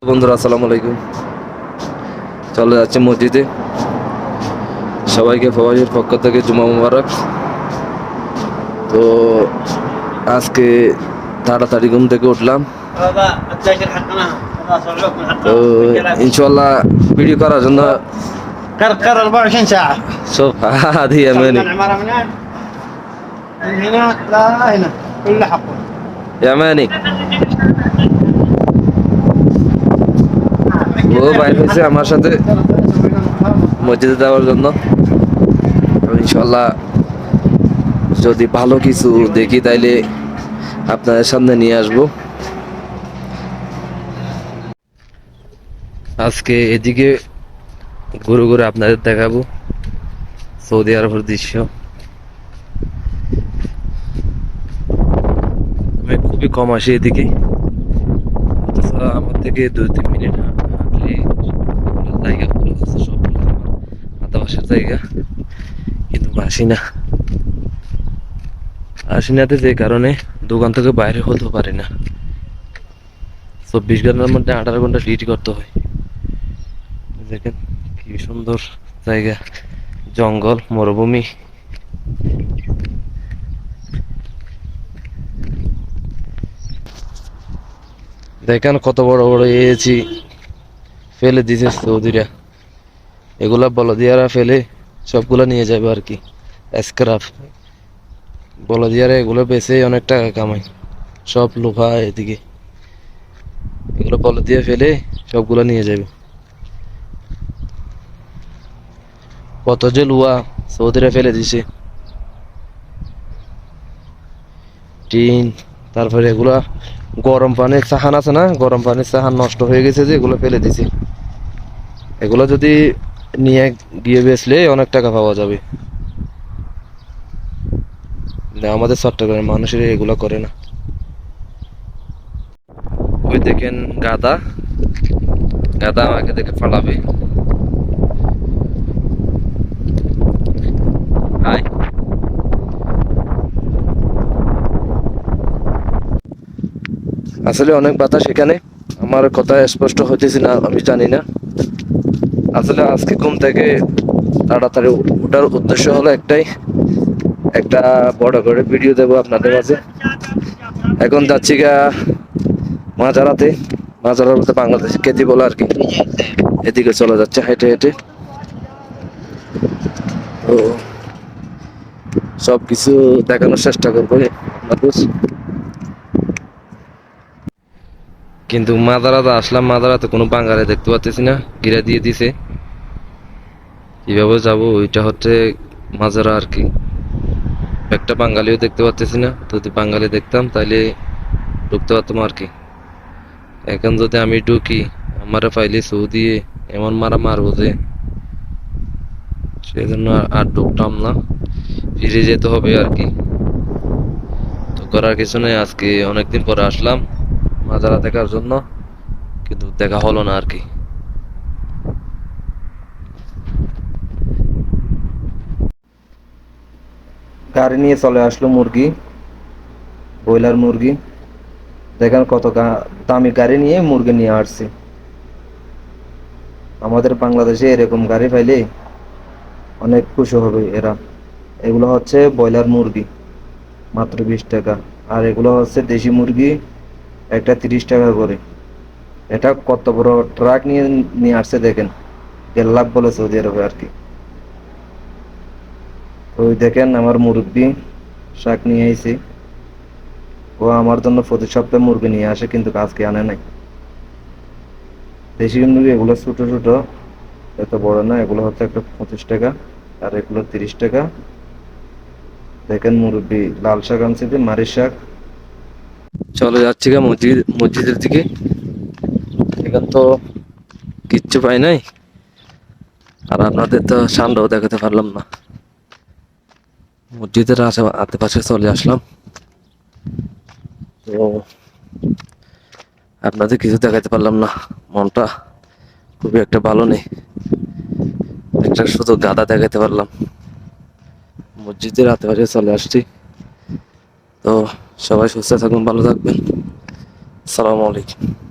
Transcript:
বন্ধুরা আসসালামু আলাইকুম। চলে যাচ্ছে মসজিদে। সবাইকে ফওয়াজের পক্ষ থেকে জুমা মুবারক। তো আজকে তাড়াতাড়ি ঘুম থেকে উঠলাম, তো ইনশাল্লাহ ভিডিও করার জন্য كركر 24 ساعة. সব হাদি من ইয়ামানি العمارة من هنا، من هنا لا هنا كل حقه. ইয়ামানি ও বাইর হয়েছে আমার সাথে মসজিদে যাওয়ার জন্য। তো ইনশাল্লাহ যদি ভালো কিছু দেখি তাইলে আপনাদের সামনে নিয়ে আসবো। আজকে এদিকে ঘুরে ঘুরে আপনাদের দেখাবো সৌদি আরবের দৃশ্য। আমি খুবই কম আসি এদিকে, অথচ আমার থেকে 2-3 মিনিট হাঁটলে জায়গাগুলো আছে সবগুলো আমার আশেপাশের জায়গা, কিন্তু আসি নাতে যে কারণে দোকান থেকে বাইরে হতে পারি না। 24 ঘন্টার মধ্যে 18 ঘন্টা ডিউটি করতে হয়। দেখেন কি সুন্দর জায়গা, জঙ্গল, মরুভূমি। দেখেন কত বড় বড় এসি ফেলে দিছে সৌদিরা। এগুলা বলদিয়ারা ফেলে সবগুলা নিয়ে যাবে আর কি, স্ক্রাপ। বলদিয়ারা এগুলো বেচে অনেক টাকা কামায়। সব লোহা এদিকে, এগুলো বলদিয়া ফেলে সবগুলা নিয়ে যাবে। কত যে লোহা সৌদিরা ফেলে দিছে, টিন। তারপরে এগুলা গরম পানির সাহান আছে না, গরম পানির সাহান নষ্ট হয়ে গেছে যে এগুলো ফেলে দিছে। এগুলো যদি নিয়ে গিয়ে বেচলে অনেক টাকা পাওয়া যাবে। আমাদের চট্টগ্রামের মানুষের এগুলো করে না। ওই দেখেন গাদা, গাদা আমাকে দেখে ফালাবে। হাই, আসলে অনেক বাতাস এখানে, আমার কথা স্পষ্ট হইতেছে না আমি জানি না। আসলে আজকে ঘুম থেকে তাড়াতাড়ি ওঠার উদ্দেশ্য হলো একটাই, একটা বড় করে ভিডিও দেবো আপনাদের মাঝে। এখন যাচ্ছি গা মাজারাতে, মাজারা বলতে বাংলাদেশ কেতি বলে আর কি। এদিকে চলে যাচ্ছে হেঁটে হেঁটে। তো সবকিছু দেখানোর চেষ্টা করবো মানুষ। কিন্তু মাদারাতে আসলাম, মাদারাতে কোনো বাঙালি দেখতে পাচ্ছি না, ঘিরে দিয়ে দিছে। কিভাবে যাবো, ওইটা হচ্ছে মাজারা আর কি। একটা বাঙালিও দেখতে পাচ্ছি না, যদি বাঙালি দেখতাম তাহলে ঢুকতে পারতাম আর কি। এখন যদি আমি ঢুকি, আমারে পাইলে সৌদি এমন মারা মারবো যে, সেজন্য আর ঢুকতাম না, ফিরে যেতে হবে আর কি। তো করার কিছু নেই, আজকে অনেকদিন পরে আসলাম মাজারা দেখার জন্য, কিন্তু দেখা হলো না আর কি। গাড়ি নিয়ে চলে আসলো মুরগি, ব্রয়লার মুরগি। দেখেন কত দামি গাড়ি নিয়ে মুরগি নিয়ে আসছে। আমাদের বাংলাদেশে এরকম গাড়ি পাইলে অনেক খুশি হবে এরা। এগুলো হচ্ছে ব্রয়লার মুরগি, মাত্র 20 টাকা। আর এগুলো হচ্ছে দেশি মুরগি, একটা 30 টাকা করে। এটা কত বড় ট্রাক নিয়ে নিয়ে আসছে দেখেন, 1.5 লাখ বলে সৌদি আরবে আর কি। ওই দেখেন আমার মুরব্বি শাক নিয়ে আইছে। ও আমার জন্য প্রতি সপ্তাহে মুরগি নিয়ে আসে, কিন্তু আজকে আনে নাই। দেশি মুরগি এগুলো ছোট ছোট, এত বড় না। এগুলো হচ্ছে একটা 25 টাকা, আর এগুলো 30 টাকা। দেখেন মুরব্বি লাল শাক আনছে, যে মারির শাক। চলে যাচ্ছি গা মসজিদের দিকে। এখান তো কিচ্ছু পাই নাই, আর আপনাদের তো সামনেও দেখাতে পারলাম না। মসজিদের আশেপাশে চলে আসলাম, তো আপনাদের কিছু দেখাতে পারলাম না। মনটা খুবই একটা ভালো নেই, একটা শুধু গাদা দেখাতে পারলাম। মসজিদের আশেপাশে চলে আসছি। তো সবাই সুস্থ থাকুন, ভালো থাকবেন। আসসালামু আলাইকুম।